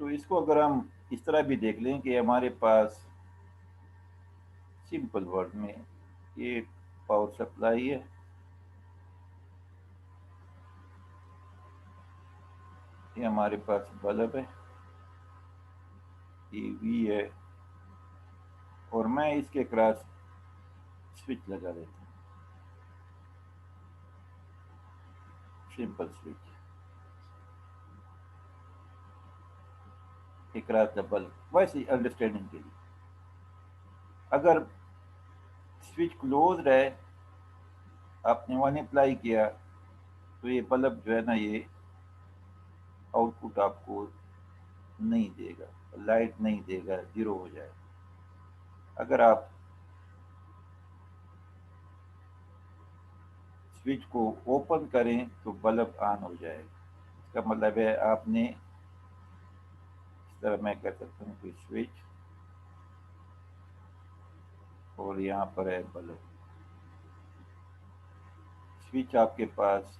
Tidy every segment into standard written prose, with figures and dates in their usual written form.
तो इसको अगर हम इस तरह भी देख लें कि हमारे पास सिंपल वर्ड में ये पावर सप्लाई है, ये हमारे पास बल्ब है, ये वी है, और मैं इसके क्रॉस स्विच लगा देता हूँ, सिंपल स्विच, एक क्रॉस द बल्ब। वैसे अंडरस्टैंडिंग के लिए अगर स्विच क्लोज रहे, आपने वन अप्लाई किया, तो ये बल्ब जो है ना, ये आउटपुट आपको नहीं देगा, लाइट नहीं देगा, जीरो हो जाएगा। अगर आप स्विच को ओपन करें तो बल्ब ऑन हो जाएगा। इसका मतलब है आपने इस तरह मैं कर सकता हूँ कि स्विच, और यहाँ पर है बल्ब। स्विच आपके पास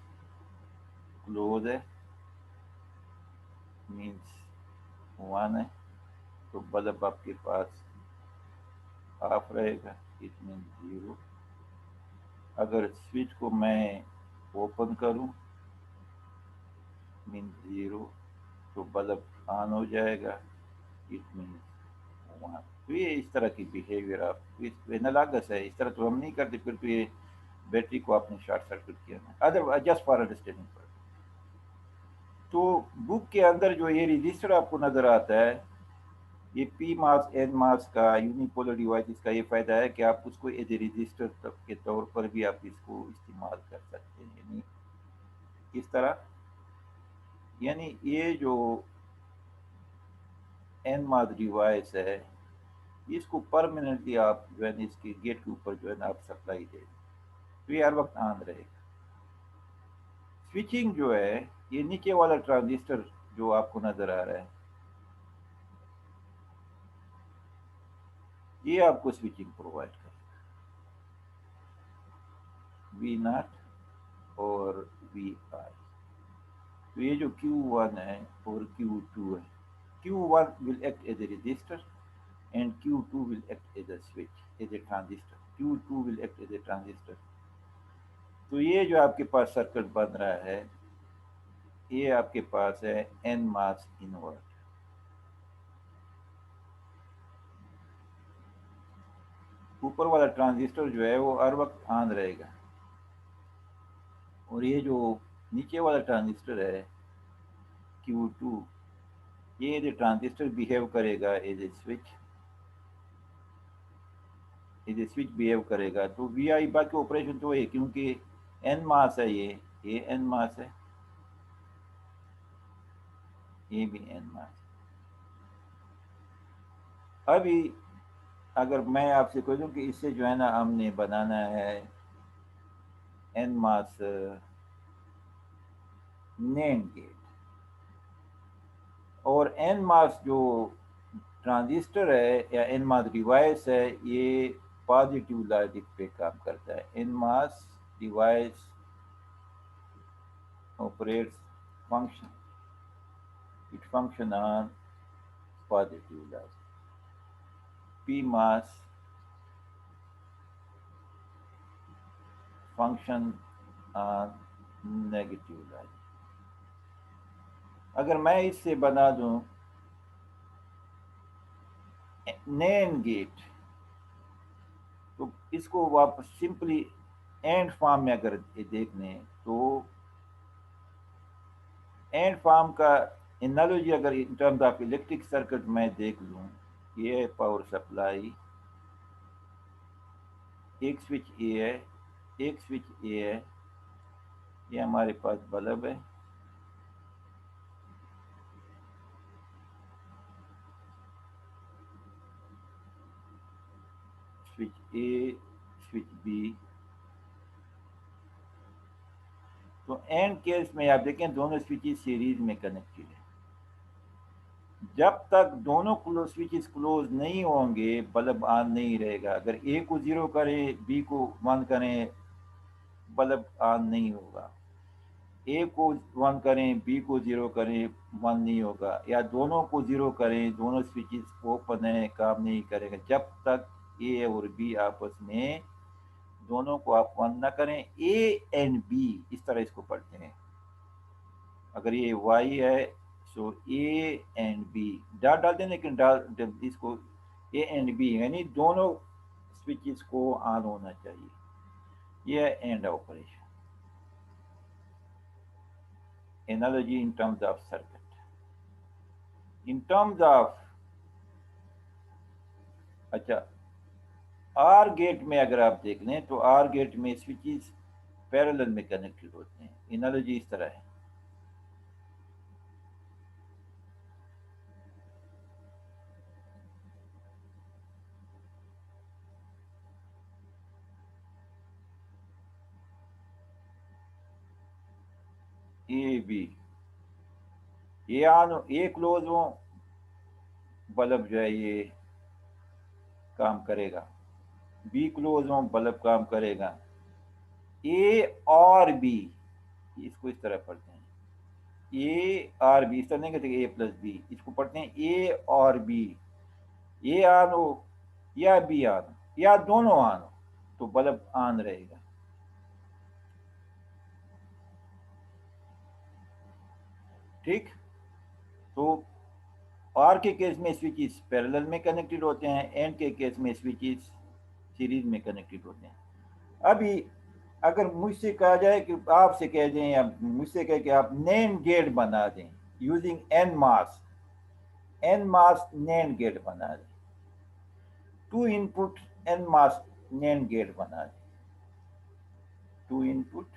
क्लोज है, मीन्स वन है, तो बल्ब आपके पास ऑफ रहेगा, इट मीन्स जीरो। अगर स्विच को मैं ओपन करूं, मीन्स जीरो, तो बल्ब ऑन हो जाएगा, इट मीन्स वन। तो ये इस तरह की बिहेवियर आप इस एनालॉगस है, इस तरह तो हम नहीं करते, फिर तो ये बैटरी को आपने शॉर्ट सर्किट किया ना, अदर जस्ट फॉर अंडरस्टैंडिंग पर। तो बुक के अंदर जो ये रजिस्टर आपको नजर आता है, ये पी मास एन मास का यूनिपोलर डिवाइस, इसका ये फायदा है कि आप उसको एज ए रजिस्टर के तौर पर भी आप इसको इस्तेमाल कर सकते हैं। यानी इस तरह, यानी ये जो एन मास डिवाइस है, इसको परमानेंटली आप जो है इसके गेट के ऊपर जो है ना आप सप्लाई दे, तो ये हर वक्त ऑन रहेगा। स्विचिंग जो है, ये नीचे वाला ट्रांजिस्टर जो आपको नजर आ रहा है, ये आपको स्विचिंग प्रोवाइड करेगा, वी नॉट और वी आई। तो ये जो Q1 है और Q2 है, Q1 will act as a resistor and Q2 will act as a switch, as a transistor. Q2 will act as a transistor. तो ये जो आपके पास सर्किट बन रहा है, ये आपके पास है एन मास इनवर्ट। ऊपर वाला ट्रांजिस्टर जो है वो हर वक्त ऑन रहेगा, और ये जो नीचे वाला ट्रांजिस्टर है Q2, ये जो ट्रांजिस्टर बिहेव करेगा as a switch, as a switch behave करेगा। तो वी आई बाकी ऑपरेशन तो है, क्योंकि एन मास है, ये एन मास है, ये भी एन मास। अभी अगर मैं आपसे कह दूं कि इससे जो है ना हमने बनाना है एन मास नेम गेट, और एन मास जो ट्रांजिस्टर है या एन मास डिवाइस है, ये पॉजिटिव लॉजिक पे काम करता है। N MOS device operates function, it function on positive logic. P MOS function on negative logic. अगर मैं इससे बना दूं नैन गेट, तो इसको वापस सिंपली एंड फॉर्म में अगर देख लें, तो एंड फॉर्म का एनालॉजी अगर in terms of electric circuit में देख लूं, ये पावर सप्लाई, एक स्विच ए है, एक स्विच ए है, ये हमारे पास बल्ब है, स्विच ए, स्विच बी। तो एंड केस में आप देखें दोनों स्विचेस सीरीज में कनेक्टेड है। जब तक दोनों स्विचेस क्लोज नहीं होंगे, बल्ब ऑन नहीं रहेगा। अगर ए को जीरो करें, बी को वन करें, बल्ब ऑन नहीं होगा। ए को 1 करें, बी को 0 करें, 1 नहीं होगा। या दोनों को 0 करें, दोनों स्विचेस ओपन है, काम नहीं करेगा जब तक ए और बी आपस में दोनों को आप 1 ना करें। ए एंड बी इस तरह इसको पढ़ते हैं। अगर ये वाई है सो ए एंड बी डॉट डाल दें, लेकिन इसको ए एंड बी यानी दोनों स्विचेस को ऑन होना चाहिए। यह and operation analogy in terms of circuit. In terms of अच्छा आर गेट में अगर आप देख लें तो आर गेट में स्विचेस पैरेलल में कनेक्टेड होते हैं। एनालॉजी इस तरह है। ए बी ये ऑन ए क्लोज हो, बल्ब जो है ये काम करेगा। बी क्लोज हो, बल्ब काम करेगा। ए और बी इसको इस तरह पढ़ते हैं। ए और बी इस तरह नहीं कहते ए प्लस बी, इसको पढ़ते हैं ए और बी। ए ऑन हो या बी ऑन हो या दोनों ऑन हो तो बल्ब ऑन रहेगा। ठीक। तो आर के केस में स्विचेस पैरेलल में कनेक्टेड होते हैं, एंड के केस में स्विचेस सीरीज में कनेक्टेड होते हैं। अभी अगर मुझसे कहा जाए कि आपसे कह दें या मुझसे कहे कि आप नैंड गेट बना दें यूजिंग एन मास नैंड गेट बना दें, 2 इनपुट एन मास नैंड गेट बना दें, 2 इनपुट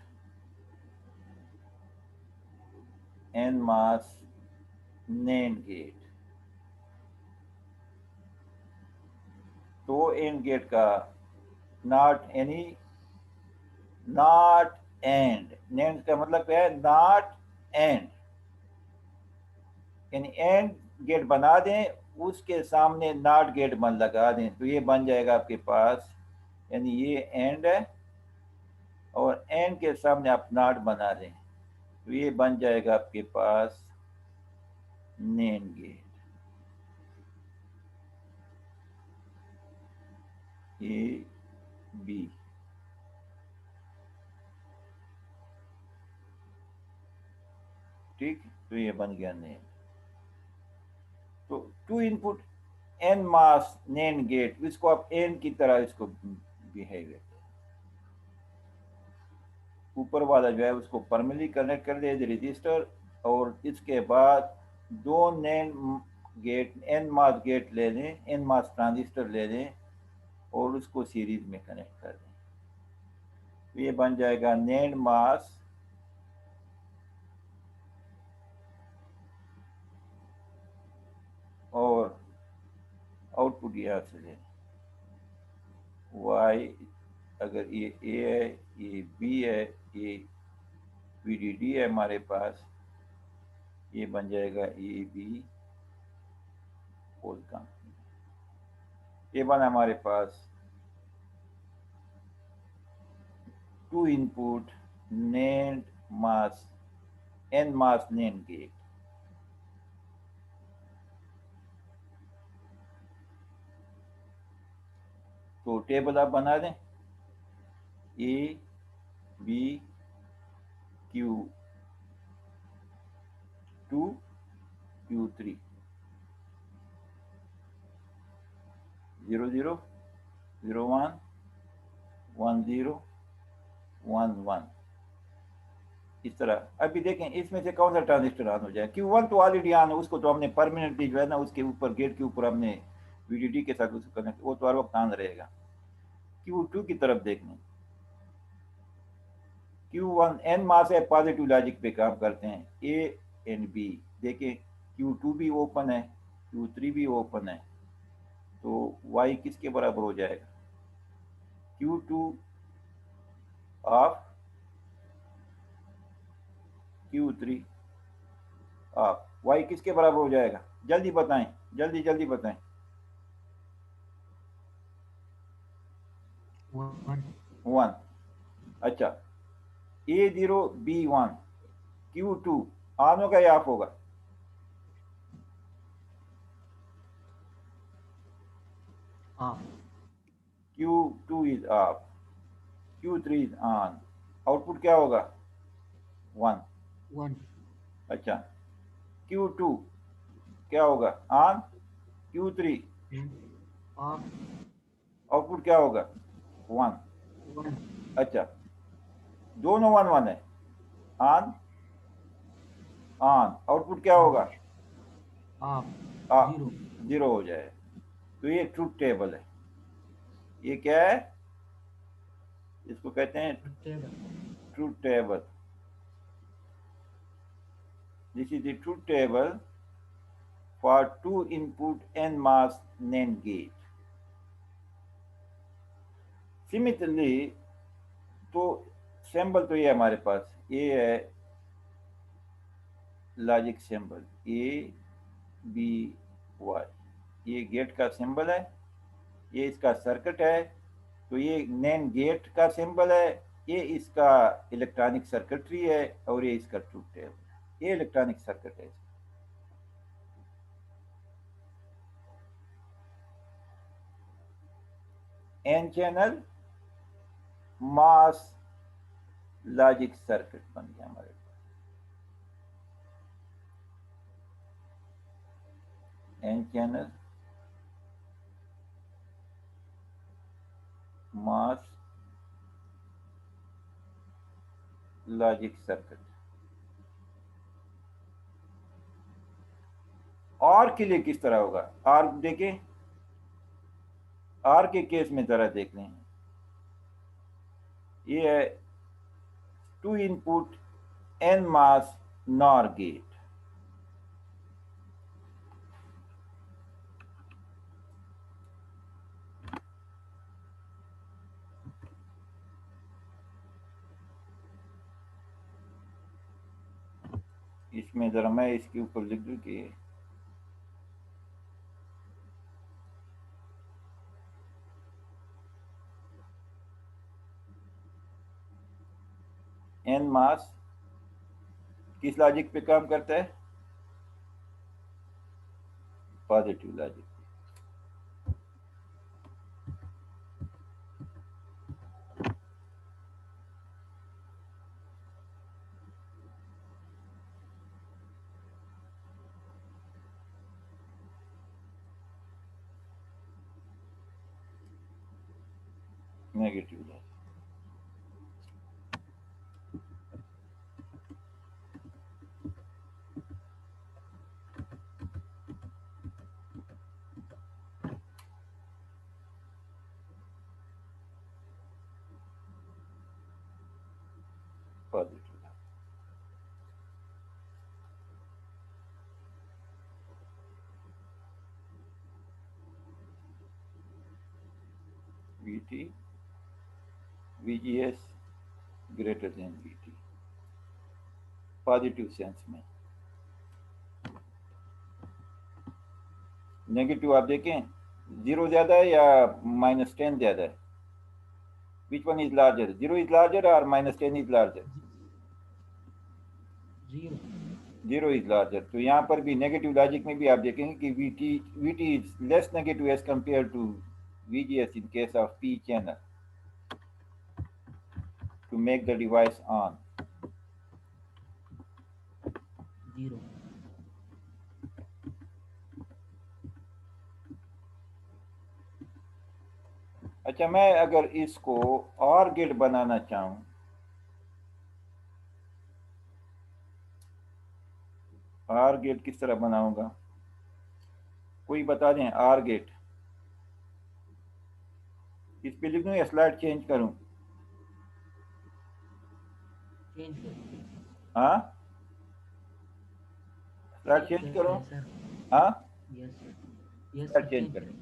एन मास नैंड गेट। तो एंड गेट का not any not and, NAND का मतलब क्या है, नॉट एंड, यानी एंड गेट बना दें, उसके सामने नॉट गेट बन लगा दें तो ये बन जाएगा आपके पास, यानी ये एंड है और एंड के सामने आप नॉट बना दें तो ये बन जाएगा आपके पास नैंड गेट। ए बी ठीक, तो ये बन गया नैंड। तो 2 इनपुट एन मास नैंड गेट, इसको आप एन की तरह इसको बिहेवियर, ऊपर वाला जो है उसको परमली कनेक्ट कर दे रजिस्टर, और इसके बाद दो NAND gate N MOS gate ले लें, एन मास ट्रांजिस्टर ले लें और उसको सीरीज में कनेक्ट कर दें तो ये बन जाएगा नैंड मास और आउटपुट यहाँ से लें वाई, अगर ये ए है, ये बी है, ये वीडीडी है हमारे पास, ये बन जाएगा ए बी होल कंपनी। ये बना हमारे पास 2 इनपुट नैंड मास एन मास नैंड गेट। तो टेबल आप बना दें, ए बी क्यू 2 क्यू 3 0 0 0 1 1 0 1 1 इस तरह। अभी देखें इसमें से कौन सा ट्रांजिस्टर ऑन हो जाए। Q1 तो ऑलरेडी ऑन है, उसको तो हमने परमानेंटली जो है ना उसके ऊपर गेट के ऊपर हमने वीडीडी के साथ उसको कनेक्ट, वो तो हर वक्त ऑन रहेगा। Q2 की तरफ देख लें, Q1 एन मास है, पॉजिटिव लॉजिक पे काम करते हैं, ए एंड बी। देखें Q2 भी ओपन है, Q3 भी ओपन है, तो Y किसके बराबर हो जाएगा, Q2 of Q3 of, Y किसके बराबर हो जाएगा, जल्दी बताएं, जल्दी जल्दी बताएं। 1 1। अच्छा A0 B1 Q2 ऑन होगा या ऑफ होगा? Of. Q2 is of, Q3 is on, output क्या होगा? 1। 1। अच्छा, Q2 क्या होगा? ऑन। Q3 of. आउटपुट क्या होगा? 1। 1। अच्छा, दोनों 1 1 है। ऑन ऑन, आउटपुट क्या होगा? ऑफ। आ 0। 0 हो जाए। तो ये ट्रूथ टेबल है। ये क्या है? इसको कहते हैं table. Truth table. This is the truth table for 2 input NMOS NAND gate। Similarly, तो सिंबल तो ये हमारे पास ये है, लॉजिक सिंबल ABY, ये गेट का सिंबल है, ये इसका सर्किट है। तो ये नैन गेट का सिंबल है, ये इसका इलेक्ट्रॉनिक सर्किटरी है, और ये इसका ट्रूथ टेबल है। ये इलेक्ट्रॉनिक सर्किट है। N channel MOS logic circuit बन गया हमारे पास। N channel MOS logic circuit. R के लिए किस तरह होगा? आर देखें, आर के केस में जरा देख लें। ये है 2 इनपुट एन मास नॉर गेट। इसमें जरा मैं इसके ऊपर लिख दूं कि एन मास किस लॉजिक पे काम करता है? Positive logic. Negative logic. Positive VT VGS greater than VT, positive sense में। नेगेटिव आप देखें, 0 ज्यादा है या -10 ज्यादा है? Which one is larger? 0 is larger और -10 इज लार्जर? 0। 0 is larger. तो यहाँ पर भी नेगेटिव लॉजिक में भी आप देखेंगे कि VT is less negative as compare to VGS in case of P channel to make the device on। 0। अच्छा, मैं अगर इसको और गेट बनाना चाहूँ, आर गेट किस तरह बनाऊंगा? कोई बता दें आर गेट। इस पे लिख दूं या स्लाइड चेंज करूं? चेंज कर। हाँ, स्लाइड चेंज चेंज करूं? करें सर। हाँ, yes sir. Yes slide sir, change change करें। करें।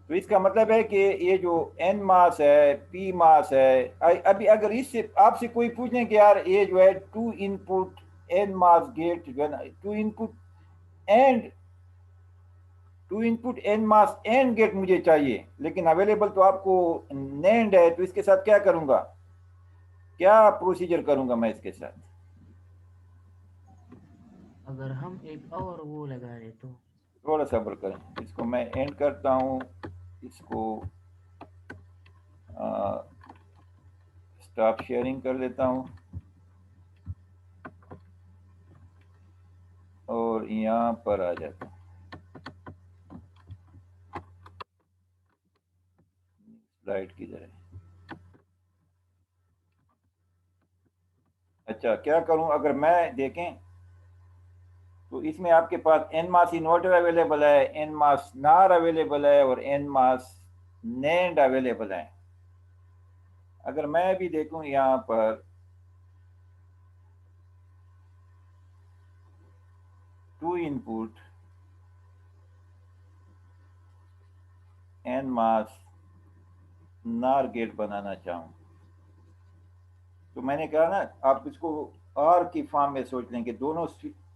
तो इसका मतलब है कि ये जो एन मास है, पी मास है, अभी अगर इससे आपसे कोई पूछने कि यार ये जो है 2 इनपुट एन मास गेट जो है ना, 2 input and 2 input N MOS and gate मुझे चाहिए, लेकिन अवेलेबल तो आपको नैंड है, तो इसके साथ क्या करूंगा? क्या प्रोसीजर करूंगा मैं इसके साथ? अगर हम एक और वो लगा रहे तो थोड़ा सब्र करें, इसको मैं एंड करता हूँ, इसको स्टॉप शेयरिंग कर लेता हूँ और यहाँ पर आ जाता हूँ। स्लाइड किधर है? अच्छा, क्या करूं? अगर मैं देखें तो इसमें आपके पास एन मास इन्वर्टर अवेलेबल है, एन मास नार अवेलेबल है और एन मास नेंड अवेलेबल है। अगर मैं भी देखूं यहाँ पर टू इनपुट एन मास नार गेट बनाना चाहूँ, तो मैंने कहा ना, आप इसको आर की फॉर्म में सोच लें कि दोनों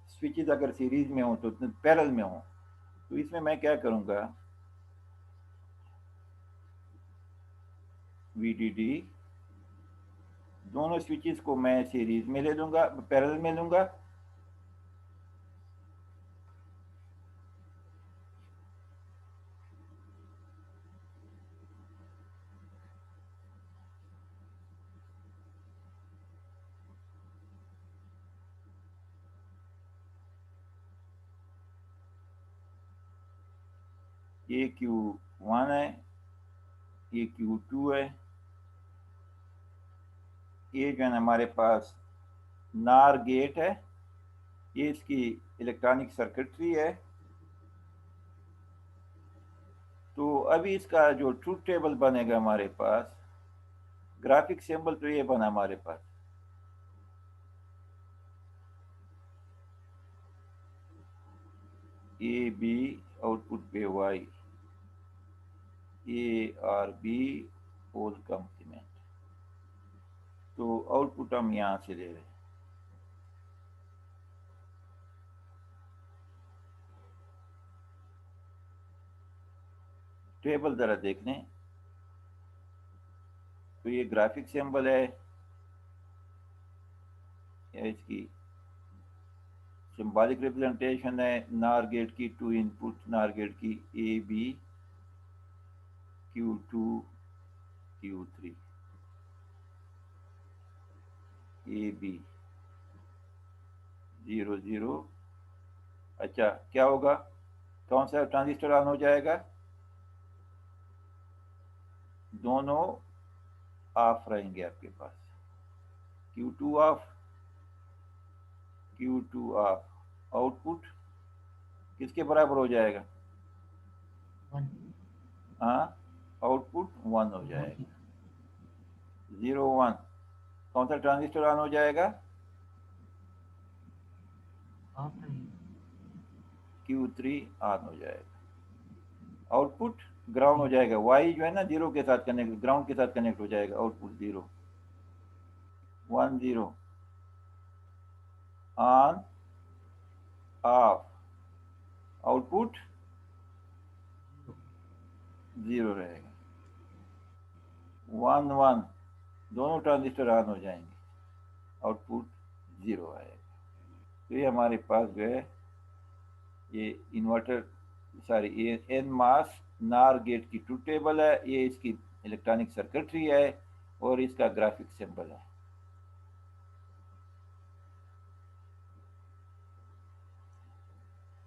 स्विचेस अगर सीरीज में हो तो पैरेलल में हो। तो इसमें मैं क्या करूँगा, वीडीडी दोनों स्विचेस को मैं सीरीज में ले लूंगा, पैरेलल में लूंगा। ये Q1 है, ये Q2 है, ये जो है ना हमारे पास नार गेट है, ये इसकी इलेक्ट्रॉनिक सर्किटरी है। तो अभी इसका जो ट्रूथ टेबल बनेगा हमारे पास, ग्राफिक सिंबल तो ये बना हमारे पास, ए बी आउटपुट पे Y, A or B whole complement. तो आउटपुट हम यहाँ से ले रहे हैं। टेबल ज़रा देख लें, तो ये ग्राफिक सिंबल है, या इसकी सिंबॉलिक रिप्रेजेंटेशन है नार गेट की, टू इनपुट नार गेट की, A B Q2 Q3, A B 0 0। अच्छा, क्या होगा? कौन सा ट्रांजिस्टर ऑन हो जाएगा? दोनों ऑफ रहेंगे आपके पास, Q2 of, Q2 of. Output किसके बराबर हो जाएगा? 1 हाँ, आउटपुट 1 हो 1 की जाएगा, 0 1। कौन सा ट्रांजिस्टर ऑन हो जाएगा? ऑफ रहेगा। Q3 ऑन हो जाएगा। आउटपुट ग्राउंड हो जाएगा, वाई जो है ना जीरो के साथ कनेक्ट, ग्राउंड के साथ कनेक्ट हो जाएगा। आउटपुट 0 1 0 ऑन ऑफ, आउटपुट 0 0 रहेगा। 1 1 दोनों ट्रांजिस्टर ऑन हो जाएंगे, आउटपुट 0 आएगा। तो ये हमारे पास जो है ये इन्वर्टर, सॉरी, ये एन मास नार गेट की ट्रूथ टेबल है, ये इसकी इलेक्ट्रॉनिक सर्किटरी है और इसका ग्राफिक सिंबल है।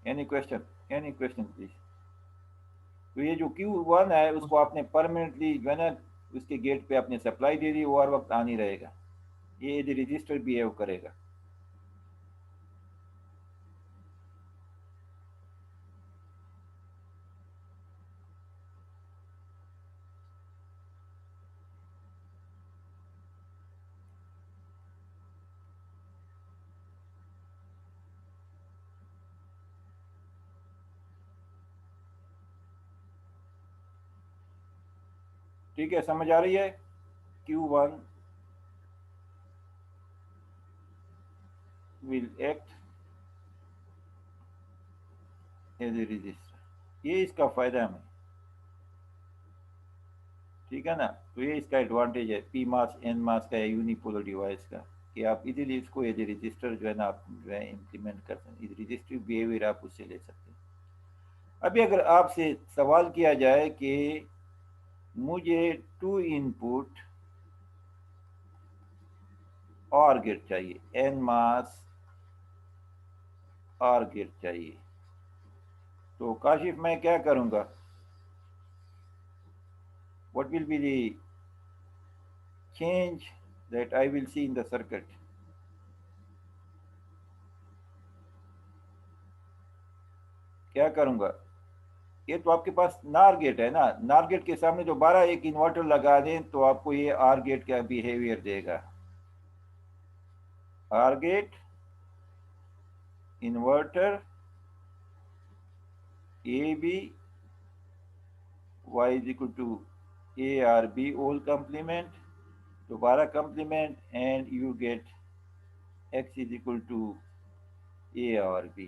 Any question? Any question please? तो ये जो Q1 है उसको आपने परमानेंटली जो है ना उसके गेट पे आपने सप्लाई दे दी, वो हर वक्त ऑन ही रहेगा। ये यदि रजिस्टर बिहेव करेगा। ठीक है, समझ आ रही है? Q1 will act as a resistor, ये इसका फायदा है हमें। ठीक है ना? तो ये इसका एडवांटेज है पी मास एन मास का या यूनिपोलर डिवाइस का। कि आप इजीली इसको एज ए रजिस्टर जो है ना आप जो है इम्प्लीमेंट कर सकते हैं, रजिस्ट्री बिहेवियर आप उससे ले सकते हैं। अभी अगर आपसे सवाल किया जाए कि मुझे टू इनपुट और गेट चाहिए, एन मास और गेट चाहिए, तो काशिफ मैं क्या करूंगा? What will be the change that I will see in the circuit? क्या करूंगा? ये तो आपके पास नार गेट है ना, नार गेट के सामने दोबारा एक इन्वर्टर लगा दें तो आपको ये आर गेट का बिहेवियर देगा। OR gate inverter A B y is equal to a r b all complement, दोबारा complement, and you get x is equal to a और b।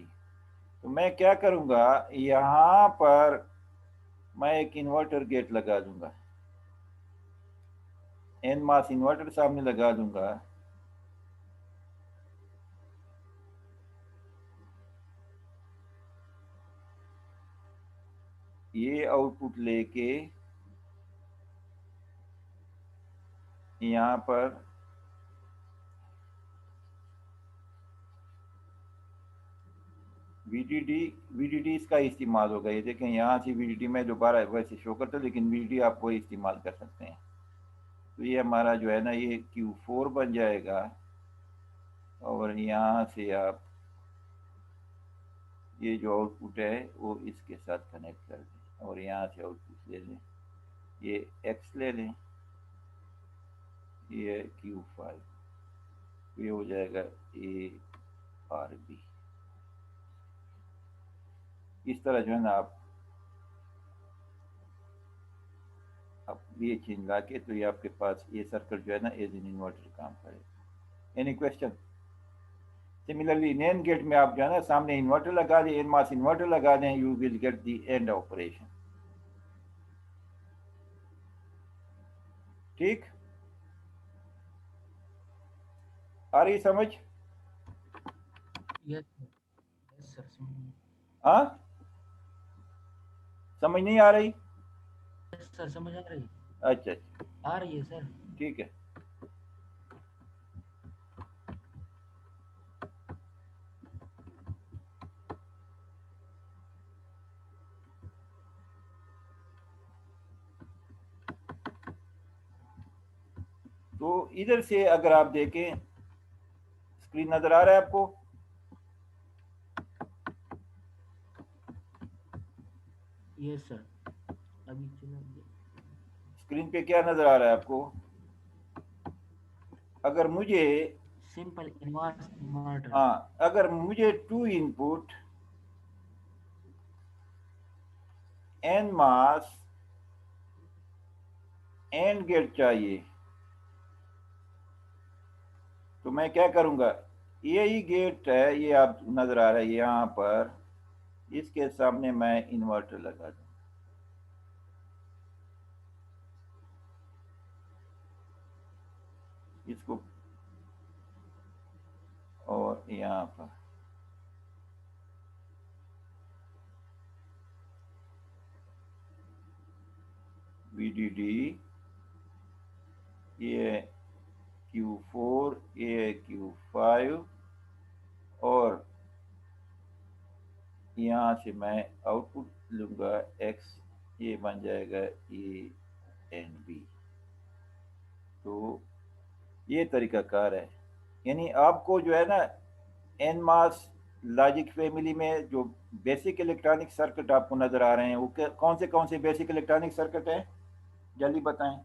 तो मैं क्या करूंगा, यहां पर मैं एक इन्वर्टर गेट लगा दूंगा, एन मास इन्वर्टर सामने लगा दूंगा, ये आउटपुट लेके यहाँ पर वीडीडी इसका इस्तेमाल होगा। ये देखें यहाँ से वीडीडी में दोबारा वैसे शो करता है, लेकिन वीडीडी आप वही इस्तेमाल कर सकते हैं। तो ये हमारा जो है ना ये Q4 बन जाएगा, और यहाँ से आप ये जो आउटपुट है वो इसके साथ कनेक्ट कर दें, और यहाँ से आउटपुट ले लें, ये X ले लें, ये Q5, ये हो जाएगा A और B। इस तरह जो है ना आप ये चेंज ला के, तो ये आपके पास ये सर्किट जो है ना एज एन इन्वर्टर काम करेगा। Any question? Similarly NAND gate में आप जो है ना सामने इन्वर्टर लगा दें, एन मास इन्वर्टर लगा दें, you will get the and operation. ठीक, आ रही समझ? यस यस सर, समझ। हाँ, समझ नहीं आ रही? यस सर, समझ आ रही। अच्छा अच्छा, आ रही है सर। ठीक है। तो इधर से अगर आप देखें, स्क्रीन नजर आ रहा है आपको? यस सर, अभी चला गया। स्क्रीन पे क्या नजर आ रहा है आपको? अगर मुझे सिंपल इन्वर्स इन्वर्टर। हाँ, अगर मुझे two input N MOS and gate चाहिए, तो मैं क्या करूंगा, यही गेट है, ये आप नजर आ रहा है यहाँ पर, इसके सामने मैं इन्वर्टर लगा दूं, इसको, और यहाँ पर VDD, ये Q4, ये Q5, और यहाँ से मैं आउटपुट लूंगा X, ये बन जाएगा A एंड B। तो ये तरीकाकार है, यानी आपको जो है ना एन मास लॉजिक फैमिली में जो बेसिक इलेक्ट्रॉनिक सर्किट आपको नजर आ रहे हैं, वो कौन से बेसिक इलेक्ट्रॉनिक सर्किट है, जल्दी बताएं।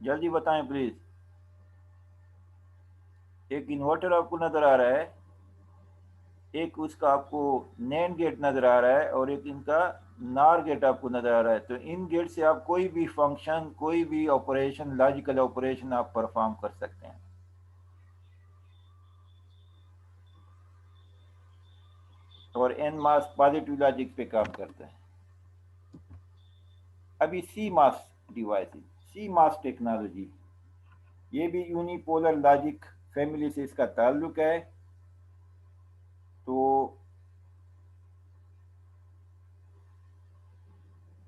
जल्दी बताएं प्लीज। एक इन्वर्टर आपको नजर आ रहा है, एक उसका आपको नैंड गेट नजर आ रहा है, और एक इनका नार गेट आपको नजर आ रहा है। तो इन गेट से आप कोई भी फंक्शन, कोई भी ऑपरेशन, लॉजिकल ऑपरेशन आप परफॉर्म कर सकते हैं। और एन मास पॉजिटिव लॉजिक पे काम करता है। अभी सी मास डिवाइसेस, सी मास टेक्नोलॉजी, ये भी यूनिपोलर लॉजिक फैमिली से इसका ताल्लुक है। तो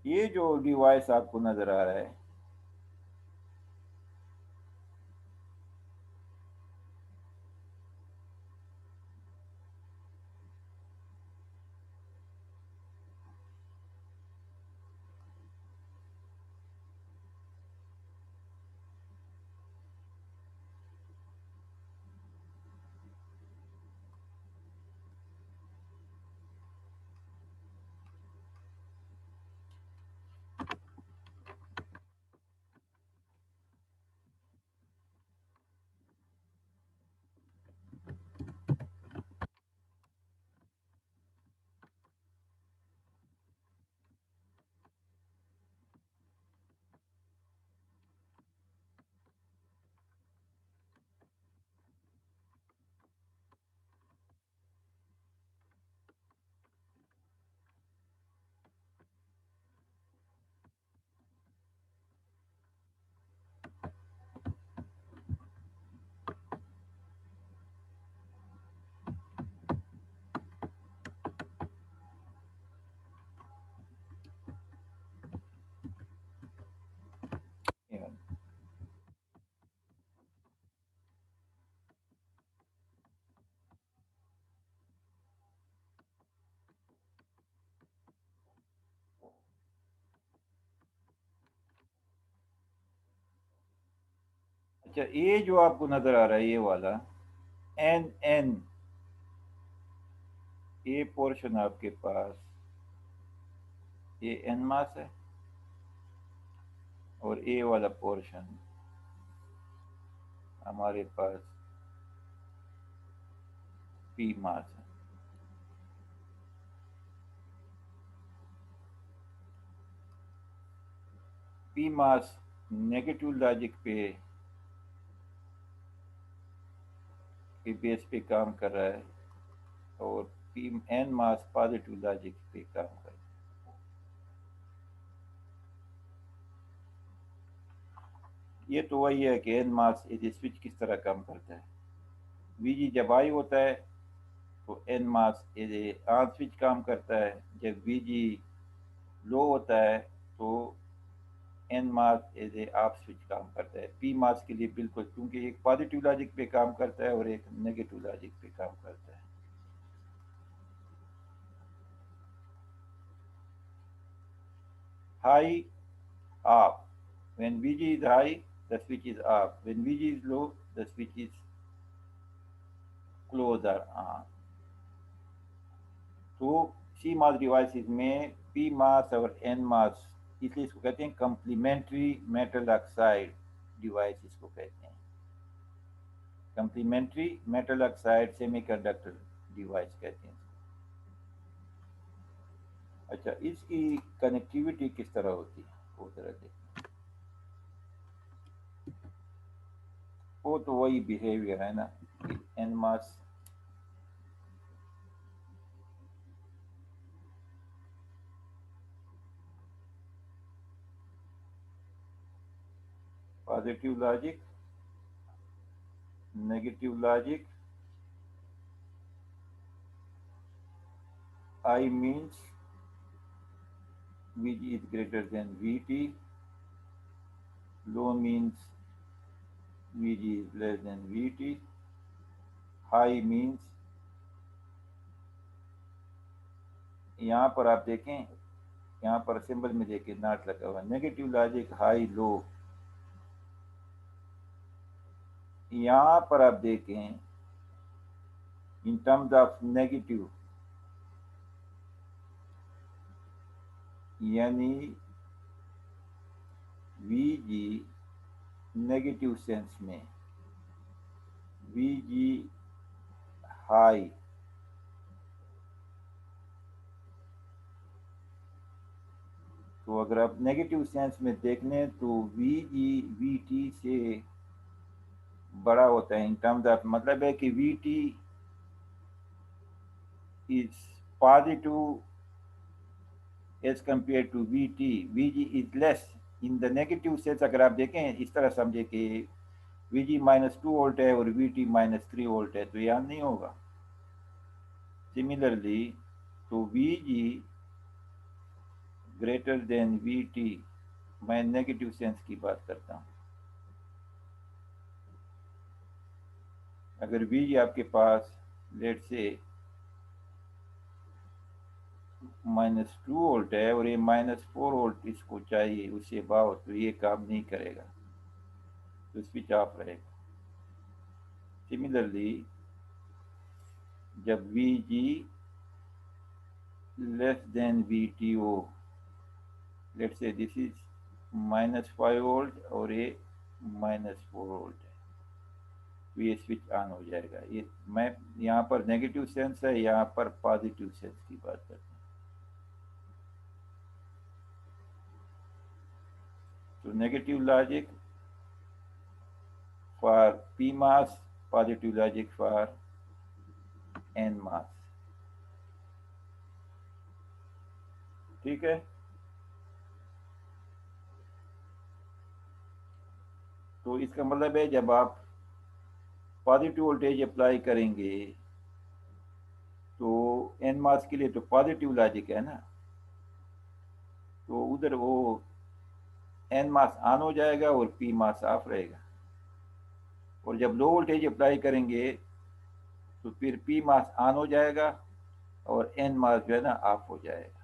ये जो डिवाइस आपको नजर आ रहा है, अच्छा ये जो आपको नजर आ रहा है ये वाला एन एन, ये पोर्शन आपके पास, ये एन मास है, और ए वाला पोर्शन हमारे पास पी मास है। पी मास नेगेटिव लॉजिक के बेस पे काम कर रहा है, और P N MOS positive logic पे काम कर रहा है। ये तो वही है कि एन मास एज स्विच किस तरह काम करता है। वीजी जब हाई होता है तो N MOS as a on switch काम करता है, जब वीजी लो होता है तो N MOS as a off switch काम करता है। पी मास के लिए बिल्कुल, क्योंकि एक पॉजिटिव लॉजिक पे काम करता है और एक नेगेटिव लॉजिक पे काम करता है। High off. When Vg is high, the switch is off. When Vg is low, the switch is closed or on. तो सी मास डिवाइसेस में पी मास और एन मास, इसलिए इसको कहते हैं कंप्लीमेंट्री मेटल ऑक्साइड डिवाइस, इसको कहते हैं complementary metal oxide semiconductor device कहते हैं। अच्छा इसकी कनेक्टिविटी किस तरह होती है वो जरा देखते हैं। वो तो वही बिहेवियर है ना, N MOS positive logic, negative logic. I means Vg is greater than Vt. Low means Vg is less than Vt. High means, यहाँ पर आप देखें, यहाँ पर सिंबल में देखें नॉट लगा हुआ, नेगेटिव लॉजिक हाई लो। यहाँ पर आप देखें इन टर्म्स ऑफ नेगेटिव, यानी Vg नेगेटिव सेंस में, Vg हाई, तो अगर आप नेगेटिव सेंस में देख लें तो Vg Vt से बड़ा होता है इन टर्म्स ऑफ, मतलब है कि Vt is positive as compare to V T, V G is less in the negative sense. अगर आप देखें इस तरह समझे कि वी जी -2 वोल्ट है और वी टी -3 वोल्ट है, तो यहाँ नहीं होगा। सिमिलरली तो we ji greater than we T, मैं नेगेटिव सेंस की बात करता हूँ। अगर वी जी आपके पास लेट से -2 वोल्ट है और ये -4 वोल्ट इसको चाहिए उससे अबाव, तो ये काम नहीं करेगा, तो स्विच ऑफ रहेगा। सिमिलरली जब we ji less than we T हो, लेट से दिस इज -5 वोल्ट और ये -4 वोल्ट है, तो ये स्विच ऑन हो जाएगा। ये मैं यहाँ पर नेगेटिव सेंस है, यहाँ पर पॉजिटिव सेंस की बात करता हूँ। तो negative logic for P MOS, positive logic for N MOS. ठीक है, तो इसका मतलब है जब आप पॉजिटिव वोल्टेज अप्लाई करेंगे तो एन मास के लिए तो पॉजिटिव लॉजिक है ना, तो उधर वो एन मास ऑन हो जाएगा और पी मास ऑफ रहेगा। और जब लो वोल्टेज अप्लाई करेंगे तो फिर पी मास ऑन हो जाएगा और एन मास जो है ना ऑफ हो जाएगा।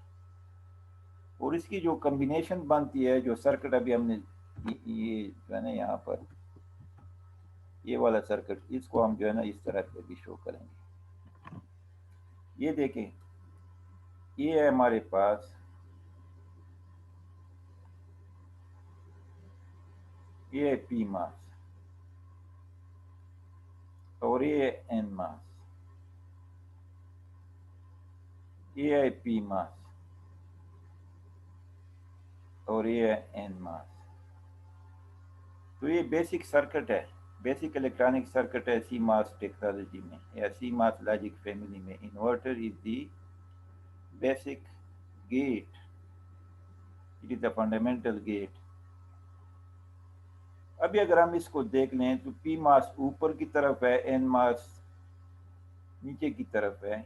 और इसकी जो कॉम्बिनेशन बनती है, जो सर्किट अभी हमने ये जो है ना यहाँ पर ये वाला सर्किट, इसको हम जो है ना इस तरह से भी शो करेंगे। ये देखें, ये है हमारे पास ये है पी मास और ये है एन मास, ये है पी मास और ये है एन मास। तो ये बेसिक सर्किट है, बेसिक इलेक्ट्रॉनिक सर्किट है सी मास टेक्नोलॉजी में या सी मास लॉजिक फैमिली में। Inverter is the basic gate, it is the fundamental gate. अभी अगर हम इसको देख लें तो पी मास ऊपर की तरफ है, एन मास नीचे की तरफ है।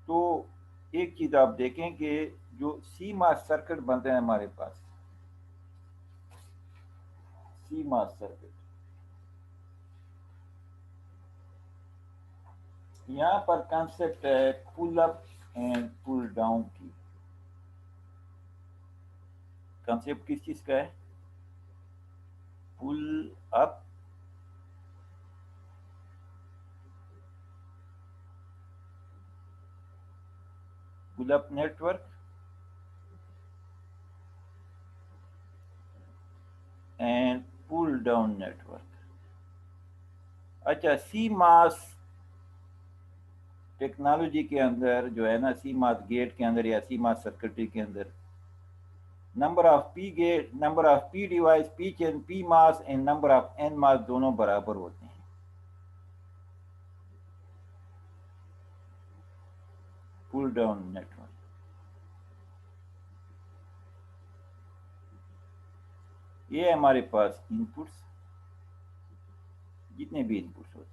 तो एक चीज आप देखें कि जो सी मास सर्किट बनते हैं हमारे पास, सी मास सर्किट, यहाँ पर कंसेप्ट है pull up and pull down की। कंसेप्ट किस चीज का है? Pull up network and pull down network. अच्छा, सी मास टेक्नोलॉजी के अंदर जो है ना, सी मास गेट के अंदर या सी मास सर्किटरी के अंदर number of P gate, number of P device, P chain, P MOS and number of N MOS दोनों बराबर होते हैं। पुल डाउन नेटवर्क, ये हमारे पास इनपुट्स, जितने भी इनपुट्स होते हैं।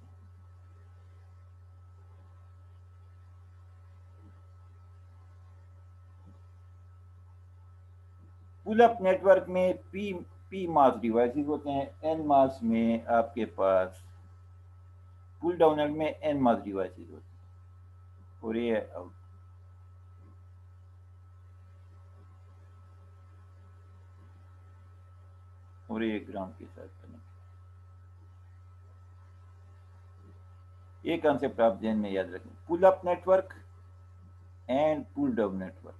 पुल अप नेटवर्क में पी मास डिवाइसेस होते हैं, एन मास में आपके पास, पुल डाउन में एन मास डिवाइसेस होते हैं। और ये आउट, और ये ग्राउंड के साथ कनेक्ट। ये कंसेप्ट आप ध्यान में याद रखें, pull up network and pull down network.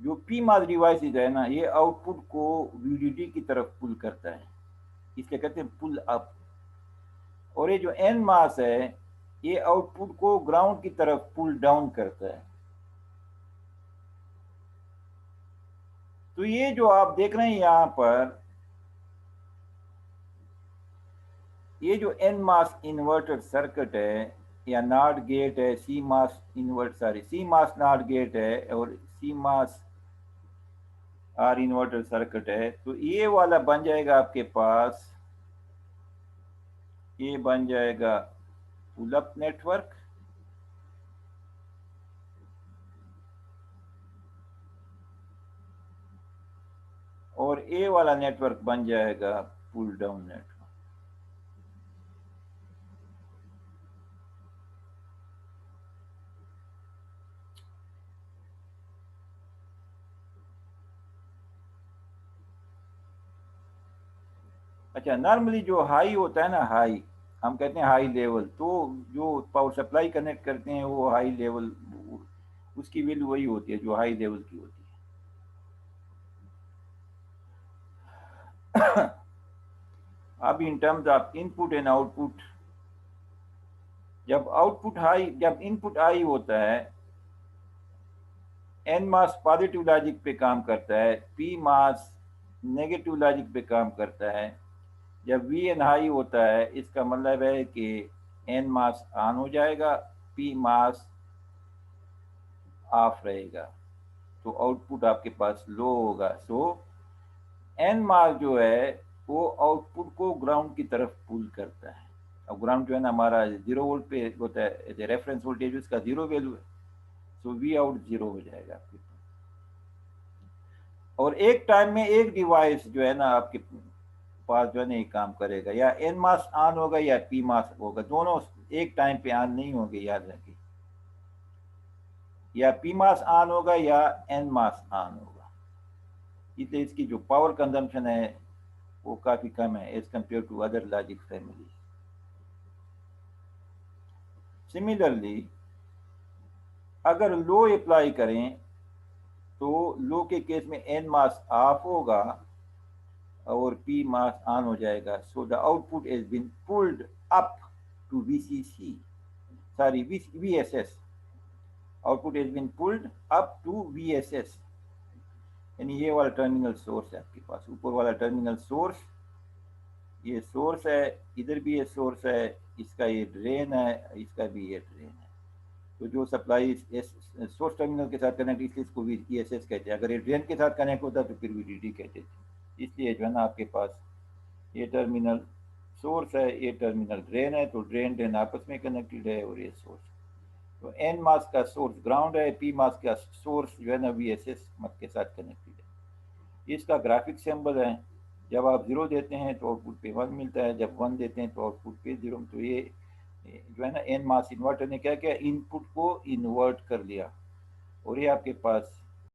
जो पी मास डिवाइसेज है ना, ये आउटपुट को वीडीडी की तरफ पुल करता है, इसलिए कहते हैं पुल अप। और ये जो एन मास है, ये आउटपुट को ग्राउंड की तरफ पुल डाउन करता है। तो ये जो आप देख रहे हैं यहाँ पर, ये जो एन मास इन्वर्टर सर्किट है या नॉट गेट है, C mass C mass not gate है और सी मास आर इन्वर्टर सर्किट है, तो ये वाला बन जाएगा आपके पास, ये बन जाएगा पुल अप नेटवर्क, और ए वाला नेटवर्क बन जाएगा पुल डाउन नेटवर्क। अच्छा, नॉर्मली जो हाई होता है ना, हाई हम कहते हैं हाई लेवल, तो जो पावर सप्लाई कनेक्ट करते हैं वो हाई लेवल, उसकी वैल्यू वही होती है जो हाई लेवल की होती है। अब in terms of input and output, जब इनपुट हाई होता है, एन मास पॉजिटिव लॉजिक पे काम करता है, पी मास नेगेटिव लॉजिक पे काम करता है। जब वी एन हाई होता है, इसका मतलब है कि एन मास ऑन हो जाएगा, पी मास ऑफ रहेगा, तो आउटपुट आपके पास लो होगा। सो एन मास जो है वो आउटपुट को ग्राउंड की तरफ पुल करता है। अब ग्राउंड जो है ना हमारा 0 वोल्ट पे होता है, रेफरेंस वोल्टेज उसका 0 वैल्यू है, सो वी आउट 0 हो जाएगा आपके पास। और एक टाइम में एक डिवाइस जो है ना आपके पास जो है ना ये काम करेगा, या एन मास ऑन होगा या पी मास होगा, दोनों एक टाइम पे ऑन नहीं होंगे, याद रखिए, या पी मास ऑन होगा या एन मास ऑन होगा। इसलिए इसकी जो पावर कंजम्पशन है वो काफी कम है as compare to other logic family. Similarly अगर लो अप्लाई करें तो लो के केस में एन मास ऑफ होगा और पी मास ऑन हो जाएगा, so the output is been pulled up to VCC, sorry VSS, output is been pulled up to VSS, यानी ये वाला टर्मिनल सोर्स है आपके पास, ऊपर वाला टर्मिनल सोर्स, ये सोर्स है, इधर भी ये सोर्स है, इसका ये ड्रेन है, इसका भी ये ड्रेन है। तो जो सप्लाई सोर्स टर्मिनल के साथ कनेक्ट, इसलिए इसको वीएसएस कहते हैं। अगर ये ड्रेन के साथ कनेक्ट होता तो फिर वीडीडी कहते थे। इसलिए जो है ना आपके पास ये टर्मिनल सोर्स है, ये टर्मिनल ड्रेन है, तो ड्रेन ड्रेन आपस में कनेक्टेड है, और ये सोर्स। तो एन मास का सोर्स ग्राउंड है, पी मास का सोर्स जो है ना वीएसएस मत के साथ कनेक्टेड है। इसका ग्राफिक सिंबल है, जब आप 0 देते हैं तो आउटपुट पे 1 मिलता है, जब 1 देते हैं तो आउटपुट पे 0। तो ये जो है ना एन मास इन्वर्टर ने क्या किया, इनपुट को इन्वर्ट कर लिया, और ये आपके पास